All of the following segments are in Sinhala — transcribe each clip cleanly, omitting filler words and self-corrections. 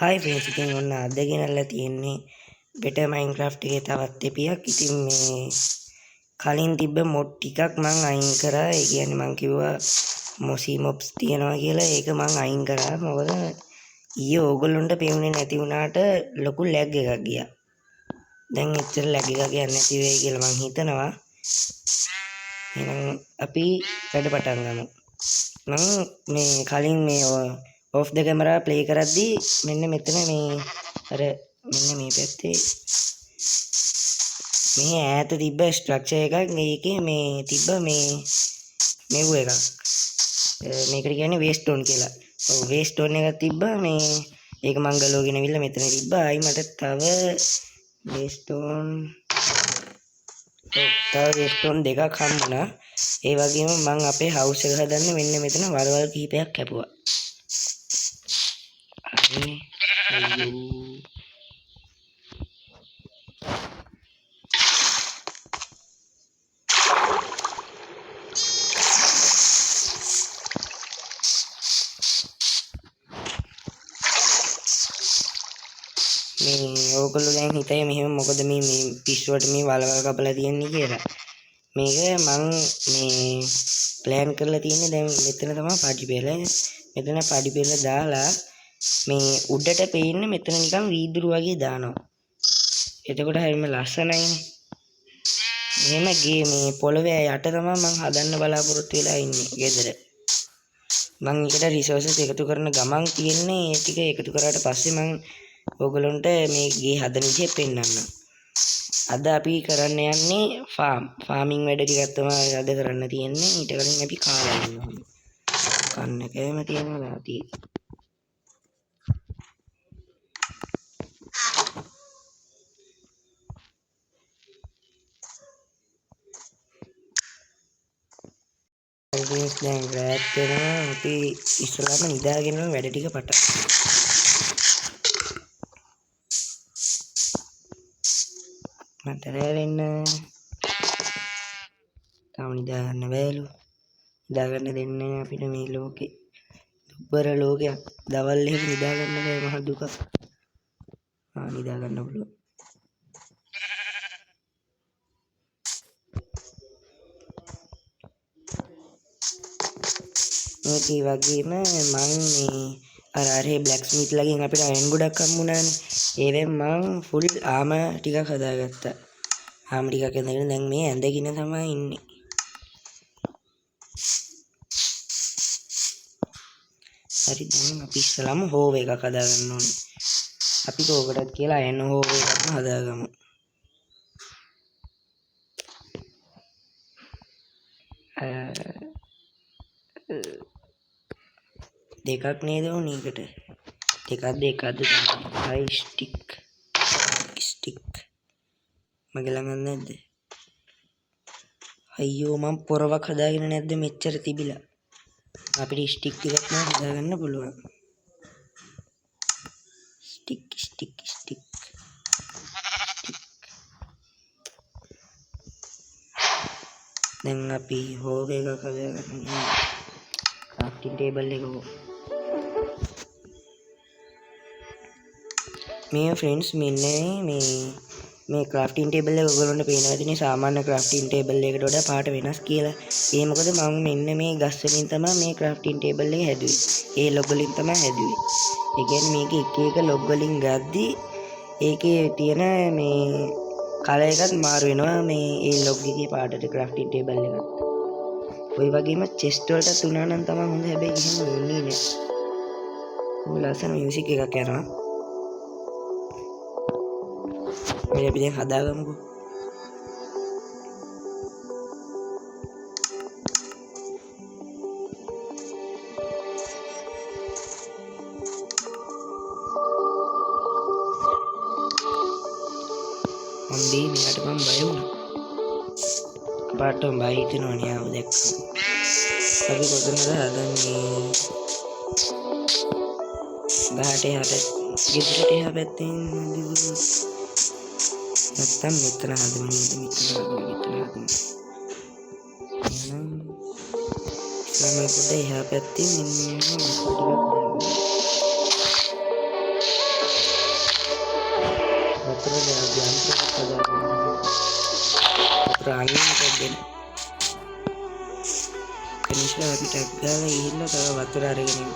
හයි ෆ්‍රෙන්ඩ්ස්, ඉතින් ඔන්න අද ගෙනල්ලා තියෙන්නේ බෙටර් මයින්ක්‍රාෆ්ට් එකේ තවත් එපියක්. ඉතින් මේ කලින් තිබ්බ මොඩ් ටිකක් මං අයින් කරා. ඒ කියන්නේ මං කිව්වා මොසි මොබ්ස් තියනවා කියලා. ඒක මං අයින් කරා. මොකද ඊයේ ඕගොල්ලොන්ට පේන්නේ නැති වුණාට ලොකු ලැග් එකක් ගියා. දැන් එච්චර ලැග් එකක් යන්නේ නැති වෙයි කියලා මං හිතනවා. එහෙනම් අපි වැඩ පටන් ගමු. මං මේ කලින් මේ off the camera play කරද්දී මෙන්න මෙතන මේ අර මෙන්න මේ පැත්තේ මේ ඈත තිබ්බ ස්ට්‍රක්චර් එකක්. මේකේ මේ තිබ්බ මේ මෙව් එකක්. මේකට කියන්නේ වේස්ටෝන් කියලා. ඔව් වේස්ටෝන් එකක් තිබ්බා. මේ ඒක මං ගලවගෙන ඇවිල්ලා මෙතන තිබ්බා. ආයි මට තව වේස්ටෝන් දෙකක් හම්බුණා. ඒ වගේම මං අපේ හවුස් එක හදන්න මෙන්න මෙතන වලවල් කිහිපයක් කැපුවා. මේ ඕගොල්ලෝ දැන් හිතේ මෙහෙම මොකද මේ පිස්සුවට මේ වලවල් කපලා තියන්නේ කියලා. මේක මං මේ ප්ලෑන් කරලා තියෙන්නේ දැන් මෙතන තමයි පඩි පෙළ. මෙතන පඩි පෙළ දාලා මේ උඩට පේන්නේ මෙතන නිකන් වීදුරු වගේ දානවා. එතකොට හරියම ලස්සනයිනේ. එහෙම මේ පොළවේ යට තමයි මං හදන්න බලාපොරොත්තු වෙලා ඉන්නේ ගෙදර. මං එකට රිසෝසස් එකතු කරන ගමන් තියෙන්නේ ඒ ටික එකතු කරාට පස්සේ මං ඔයගොල්ලන්ට මේ ගේ හදන විදිහ පෙන්නන්නම්. අද අපි කරන්න යන්නේ ෆාමින් වැඩ ටිකක් තමයි අද කරන්න තියෙන්නේ. ඊට කලින් අපි කාලා ඉන්නවා. කන්න කෑම තියෙනවා තියෙන්නේ. දැන් රැත් වෙනවා. අපි ඉස්සරහම නිදාගෙන වැඩ ටික පටන් මට රැවෙන්න තාම නිදා ගන්න බෑලු. නිදා ගන්න දෙන්නේ අපිට මේ ලෝකේ දුබ්බර ලෝකයක්. දවල් එහෙම නිදා ගන්න බෑ, මහ දුකක්. නිදා ගන්න පුළුවන්. ඒ වගේම මං මේ අරේ බ්ලැක් ස්මිත් ලගෙන් අපිට අයන් ගොඩක් හම්බුණානේ. ඒවෙන් මං ෆුල් ආම ටිකක් හදාගත්තා. ආම ටිකක් ඇඳගෙන දැන් මේ ඇඳගෙන තමයි ඉන්නේ. හරි, දැන් අපි ඉස්සලම හෝව එකක් හදාගන්න ඕනේ. අපි කෝකටත් කියලා අයන් හෝව එකක්ම හදාගමු. දෙකක් නේද උනේ එකට. දෙකක්ද හයි ස්ටික් මගේ ළඟ නැද්ද? අයියෝ මම පොරවක් හදාගෙන නැද්ද මෙච්චර තිබිලා. අපිට ස්ටික් ටිකක් නම් හදාගන්න පුළුවන්. ස්ටික් දැන් අපි හෝව එකක් හදාගන්න. ක්‍රාෆ්ටිං ටේබල් එක මේ ෆ්‍රෙන්ඩ්ස් මෙන්න මේ ක්‍රාෆ්ටිං ටේබල් එක ඔයගොල්ලන්ට පේනවා ඇතිනේ සාමාන්‍ය ක්‍රාෆ්ටිං ටේබල් එකකට වඩා පාට වෙනස් කියලා. ඒ මොකද මම මෙන්න මේ ගස් වලින් තමයි මේ ක්‍රාෆ්ටිං ටේබල් එක හැදුවේ. ඒ ලොග් වලින් තමයි හැදුවේ. ඒ කියන්නේ මේක එක ලොග් වලින් ගද්දි ඒකේ තියෙන මේ කලර් එකත් මාරු වෙනවා. මේ ඒ ලොග් එකේ පාටට ක්‍රාෆ්ටිං ටේබල් එකත්. ඔය වගේම චෙස්ට් වලට තුනා නම් තමයි හොඳ. හැබැයි එහෙම වෙන්නේ නැහැ. ඔය ලස්සන මියුසික් එකක් යනවා. මේ අපි දැන් හදාගමුකෝ. හොඳේ මෙයාට මම බය වුණා. පාටම බය හිතෙනවා නේ ආව දැක්කම. අපි කොතනද හදන්නේ? ගහට ගෙදරට එහා පැත්තෙන් නැත්තම් මෙතන හදමු නේද? මෙතන හදමු. එහෙනම් ළමයි පොඩ්ඩ එහා පැත්තෙන් මෙන්න ටිකක් දාගන්න. වතුර යන්ත්‍රයක් හදාගන්න. වතුර අනිවාර්යෙන් දෙන්න. එනිසා අපි ටැග් ගාලා ගිහිල්ලා තව වතුර අරගෙන එමු.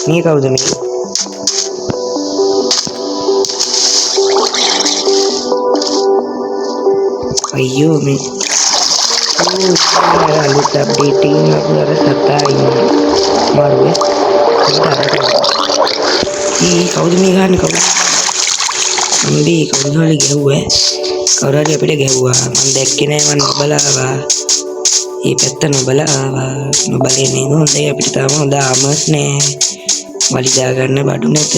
මේ කවුද මේ? අයියෝ මේ අලුත් අප්ඩේට් එකකින් අපි අර සතා ඉන්නේ මාරුවේ. කවුද මේ ගහන්නේ කවුද? අම්බේ කවුද හරි ගැහුවා. කවුරු හරි අපිට ගැහුවා. මම දැක්කේ නෑ මම නොබලා ආවා. මේ පැත්ත නොබලා ආවා. නොබලේ නේද හොඳයි අපිට තාම හොඳ ආමර්ස් නෑ. වලි දාගන්න බඩු නැත.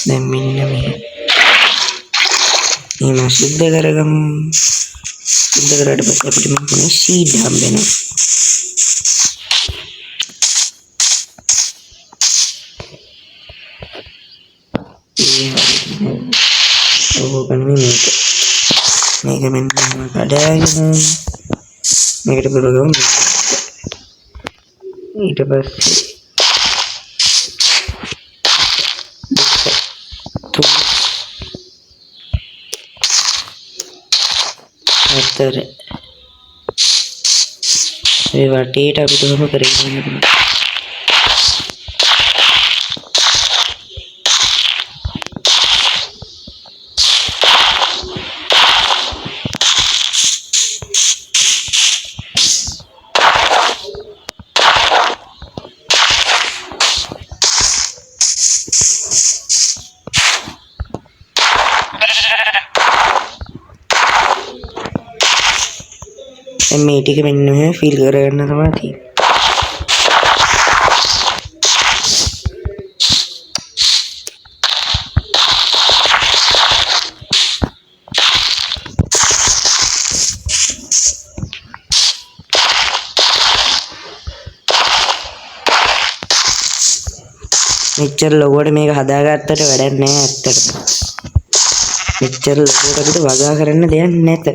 දැන් මෙන්න මේ සුද්ධ කරගමු. සුද්ධ කරාට පස්සේ අපිට මේ සීඩ් හම්බෙනවා. මේක මෙන්න කඩාගෙන මේකට පුරවමු. ඊට පස්සේ හතර ඒ වටේට අපි තුනම කරගෙන යන්න. මේ ටික මෙන්න මෙහෙම ෆිල් කරගන්න තමයි තියෙන්නේ. මෙච්චර ලොකුවට මේක හදාගත්තට වැඩක් නෑ ඇත්තට. මෙච්චර ලොකුවට අපිට වගා කරන්න දෙයක් නැත.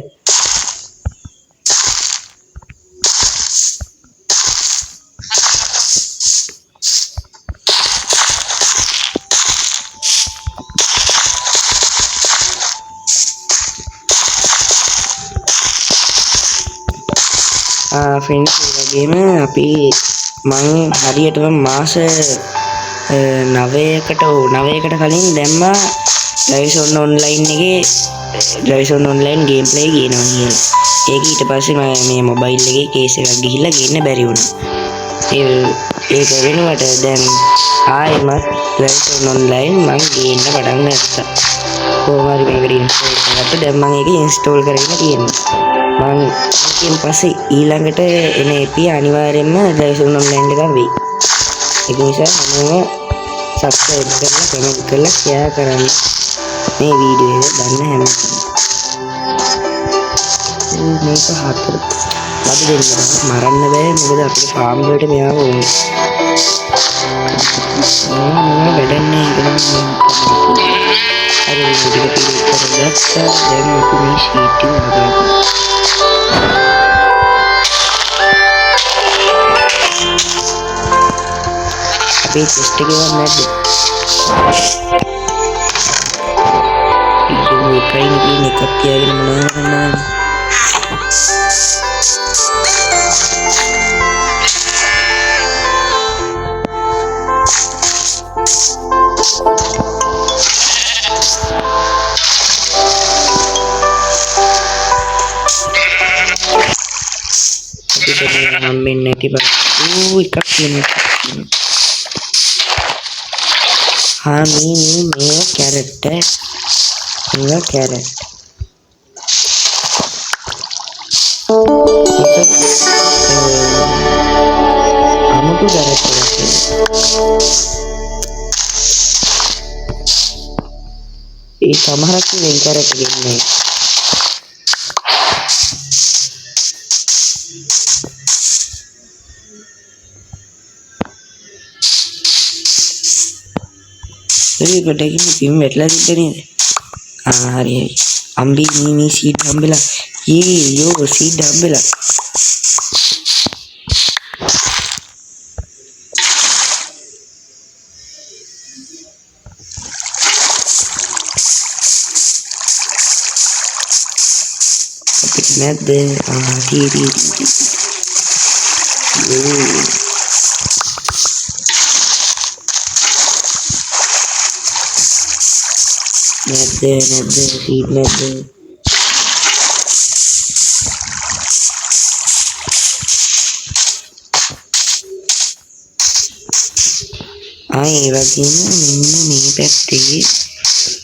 ෆ්‍රෙන්ඩ්ස් ඒ වගේම අපි මං හරියටම මාස 9කට කලින් දැම්මා ඩ්‍රයිව්ස් ඔන්ලයින් එකේ ඩ්‍රයිව්ස් ඔන්ලයින් ගේම් ප්ලේ ගේනවා කියලා. ඒක ඊට පස්සේ මම මේ මොබයිල් එකේ කේස් එකක් ගිහිල්ලා ගේන්න බැරි වුණා. ඒක වෙනුවට දැන් ආයෙමත් ඩ්‍රයිව්ස් ඔන්ලයින් මං ගේන්න පටන් ගත්තා. කොහොම හරි මේකට ඉන්ස්ටෝල් කරගත්තා. දැන් මම ඒක ඉන්ස්ටෝල් කරගෙන තියෙනවා. මම ඊට පස්සේ ඊළඟට එන එපිය අනිවාර්යයෙන්ම ඩ්‍රයිව්ස් ඔන්ලයින් එකක් වෙයි. ඒක නිසා හැමෝම සබ්ස්ක්‍රයිබ් කරලා කමෙන්ට් කරලා ෂෙයා කරන්න මේ වීඩියෝ එක ගන්න හැමෝටම. මේක හතර වද දෙන්න මරන්න බෑ මොකද අපේ ෆාම් වලට මෙයාව ඕනේ. මම වැඩන්නේ ඒක නම් අර වීඩියෝ එක පිළිත් කරගත්තා. දැන් අපි මේ ෂීට් එක හදාගමු. අපේ ටෙස්ට් එක ගන්න නැද්ද? ඒක ට්‍රේන් එකේ එකක් තියාගෙන මොනවා කරන්නද? අපිට හම්බෙන්නේ නැති බං. එකක් තියෙනවා. हाँ मी मेरा कैरेट है मेरा कैरेट අමුතු කැරක්ටර් එකක්. ඒ සමහරක් වෙන කැරක්ටර් ඉන්නේ. ඒ කොටකින් පිම් වැටලා තිබ්බ නේද? හරි. අම්බි මේ සීඩ් හම්බෙලා. යෝ සීඩ් හම්බෙලා. නැද්ද? තී නැද්ද සීඩ් නැද්ද? ඒ වගේම මෙන්න මේ පැත්තේ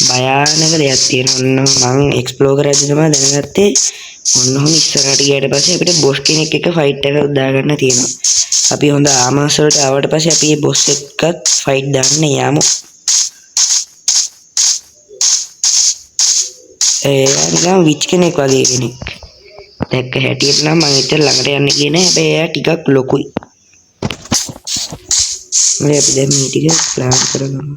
භයානක දෙයක් තියෙනවා. මම එක්ස්ප්ලෝර් කරද්දී තමයි දැනගත්තේ. ඔන්න ඔහොම ඉස්සරහට ගියාට පස්සේ අපිට බොස් කෙනෙක් එක්ක ෆයිට් එකක් දාගන්න තියෙනවා. අපි හොඳ ආමර්ස් වලට ආවට පස්සේ අපි මේ බොස් එක්කත් ෆයිට් දාන්න යමු. නිකන් විච් කෙනෙක් වගේ කෙනෙක්. දැක්ක හැටියට නම් මම එතන ළඟට යන්න ගියේ නෑ. හැබැයි එයා ටිකක් ලොකුයි. මේ අපි දැන් මේ ටික ප්ලාන් කරගමු.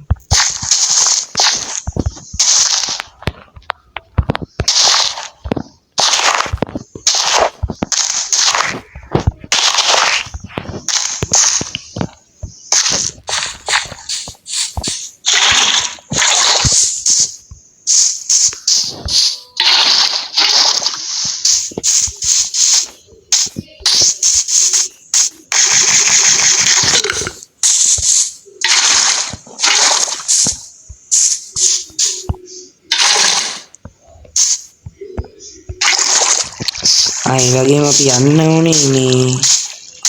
ඒ වගේම අපි යන්න ඕනේ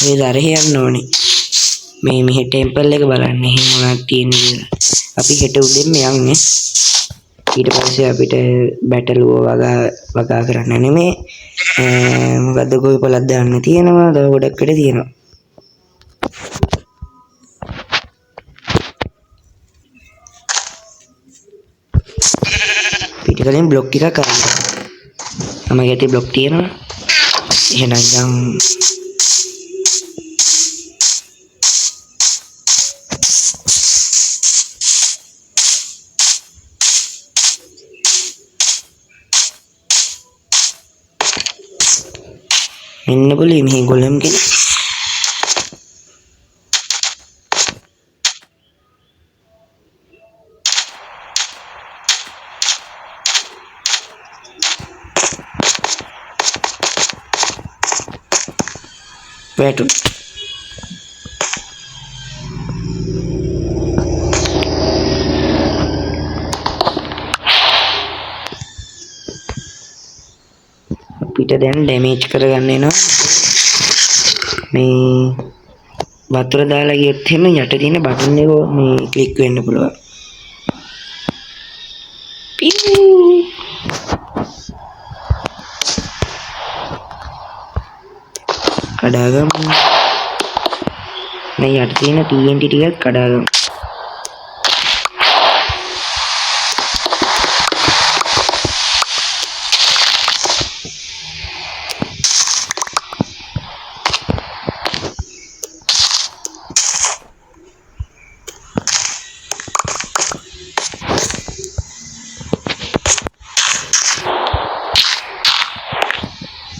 මේ දරේ යන්න ඕනේ. මේ ටෙම්පල් එක බලන්න එහෙම මොනවද තියෙන්නේ කියලා. අපි හෙට උදේම යන්නේ. ඊට පස්සේ අපිට බැටල් වගා කරන්න නෙමෙයි. මොකද්ද ගොවි පොලක් දාන්න තියෙනවා. තව ගොඩක් වැඩ තියෙනවා. පිටිකලින් බ්ලොක් ටිකක් අරන්. මම යටි බ්ලොක් තියෙනවා. එහෙනම් යම් මෙන්න බලේ මේ ගොලම් කෙනෙක්. වැටු අපිට දැන් ඩැමේජ් කරගන්න එනවා. මේ වතුර දාලා ගියොත් එහෙම යට තියෙන බටන් එක මේ ක්ලික් වෙන්න පුළුවන්. කඩාගමු. මේ යට තියෙන TNT ටිකත් කඩාගමු.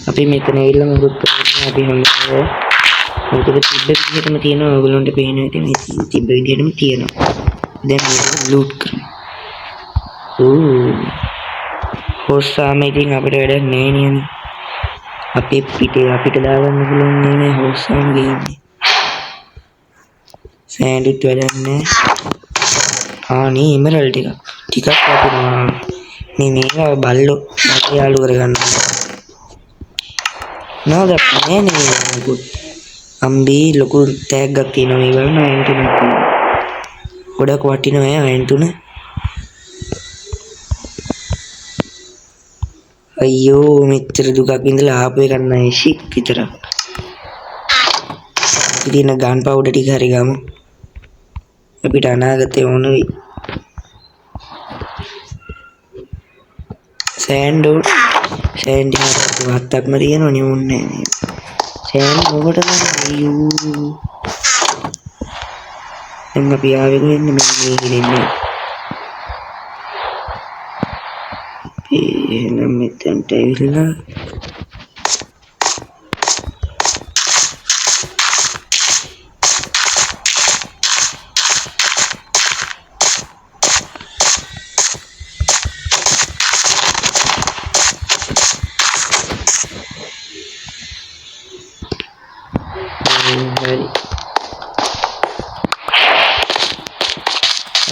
අපි මෙතන ඇවිල්ලා මොකද කරන්නේ? අපි හොඳට මොකද තිබ්බ විදිහටම තියෙනවා. ඔයගොල්ලන්ට පේන විදිහට මේ තිබ්බ විදිහටම තියෙනවා. දැන් මේක ලූට් කරමු. හොස්සාම ඉතින් අපිට වැඩක් නෑ නේ. අපිට දාගන්න පුළුවන් නේ හොස්සාම ගේන්නේ. සෑන්ඩ්විච් වැඩක් නෑ. නේ එමරල්ඩ් ටිකක් අපිනවා. මේක බල්ලෝ යාළු කරගන්න. නේද? නේ අම්බි ලොකු ටැග්ගක් තියෙනවා මේ වල නයන් තුනක්. ගොඩක් වටිනවා නයන් තුන. අයියෝ මෙච්චර දුකක් ඉඳලා ආපු එකක් නෑ ෂික් විතරක්. ඉතින් ගන් පවුඩර් ටික හරි ගමු. අපිට අනාගතේ ඕන වෙයි. සෑන්ඩ් වත්තක්ම තියෙනවනේ ඕනේ නෑ. සෑන්ඩ් මොකටද අයියෝ. දැන් අපි ආවෙ වෙන්නේ මේ ඉන්නේ. එහෙනම් මෙතනට ඇවිල්ලා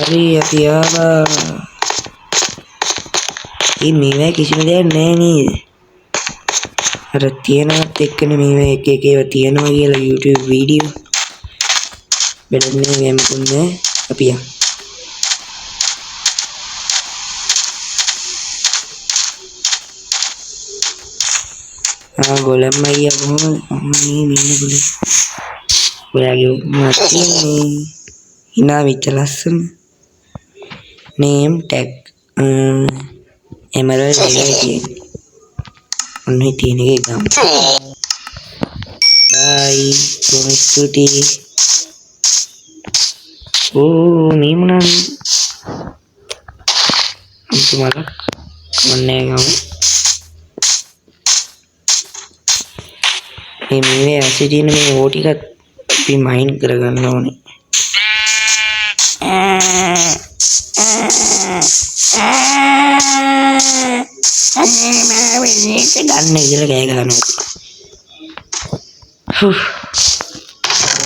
හරි අපි ආවා. මේවා කිසිම දෙයක් නෑ නේද? අර තියනවත් එක්කනේ මේවා එක එක ඒවා තියනවා කියලා YouTube වීඩියෝ. බෙදන්නේ ගෑමුන්නේ අපි යන්. ගොලම් අයියා කොහොමද? මේ ගොලේ. ඔයාගේ මාත්‍යේ ඉනා විච ලස්සන. name tag emerald එකයි තියෙන්නේ. ඔන්න තියෙන එක ගමු. bye. කොහොම ස්තුතියි. මේ මොනවාද? අන්තිමට මොන්නේ ගමු. මේ ඇසි තියෙන මේ ඕ ටිකත් අපි මයින් කරගන්න ඕනේ. ගන්න ඉතල කෑ ගහනවා.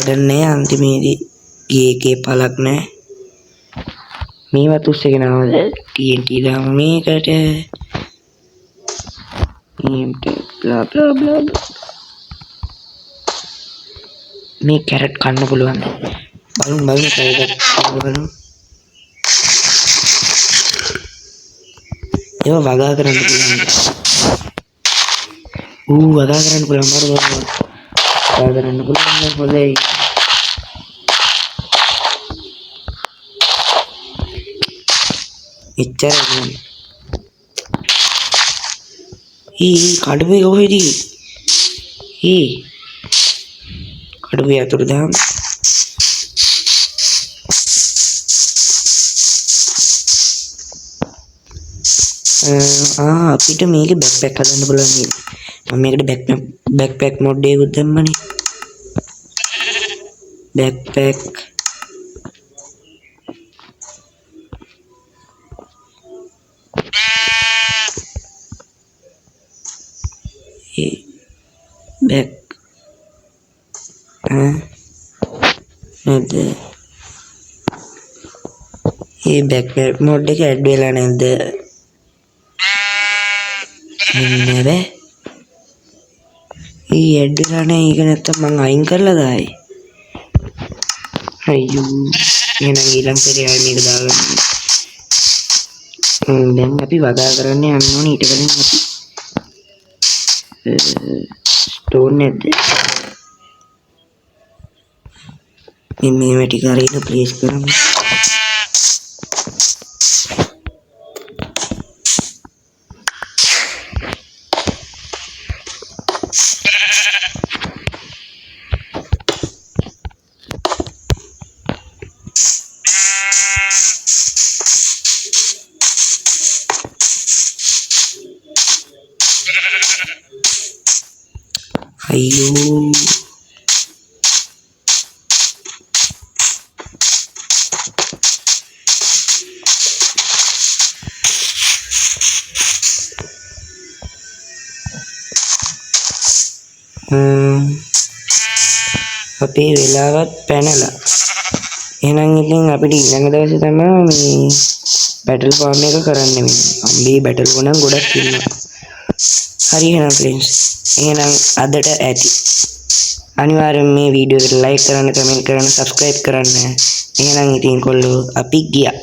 වැඩන්නේ අන්තිමේදී ගේකේ පළක් නෑ. මේවත් උස්සගෙන ආවද TNT දාමු මේකට. Blah blah blah. මේ කැරට් කන්න පුළුවන්. බලමු කැරට් බලමු. ඒවා වගා කරන්න පුළුවන්. වගා කරන්න පුළුවන් වගා කරන්න පුළුවන් හොඳයි. එච්චරයි. කඩුවේ කොහෙද? කඩුවේ අතුරු දාන්න. අපිට මේකේ බෑක්පැක් හදන්න පුළුවන් නේද? මම මේකට බෑක්පැක් මොඩ් එකක් දැම්මනේ. බෑක්පැක් බෑක් නැද්ද? බෑක්පැක් මොඩ් එක ඇඩ් වෙලා නැද්ද? නෑ. ඇඩ් වෙලා නෑ. ඒක නැත්තම් මං අයින් කරලා දායි. අයියෝ. එහෙනම් ඊළඟ සැරේ ආයෙ මේක දාගන්න. දැන් අපි වගා කරන්න යන්න ඕනේ. ඊට කලින් අපි ස්ටෝන් නැද්ද? මේ ටික හරියට ප්ලේස් කරමු. අයියෝ අපේ වෙලාවත් පැනලා. එහෙනම් ඉතින් අපිට ඊළඟ දවසේ තමයි මේ බැටල් ෆාම් එක කරන්න වෙන්නේ. අම්බේ බැටල් වුණා ගොඩක් ඉන්නවා. හරි එහෙනම් ෆ්‍රෙන්ඩ්ස්. එහෙනම් අදට ඇති. අනිවාර්යෙන් මේ වීඩියෝ එකට ලයික් කරන්න, කමෙන්ට් කරන්න, සබ්ස්ක්‍රයිබ් කරන්න. එහෙනම් ඉතින් කොල්ලෝ අපි ගියා.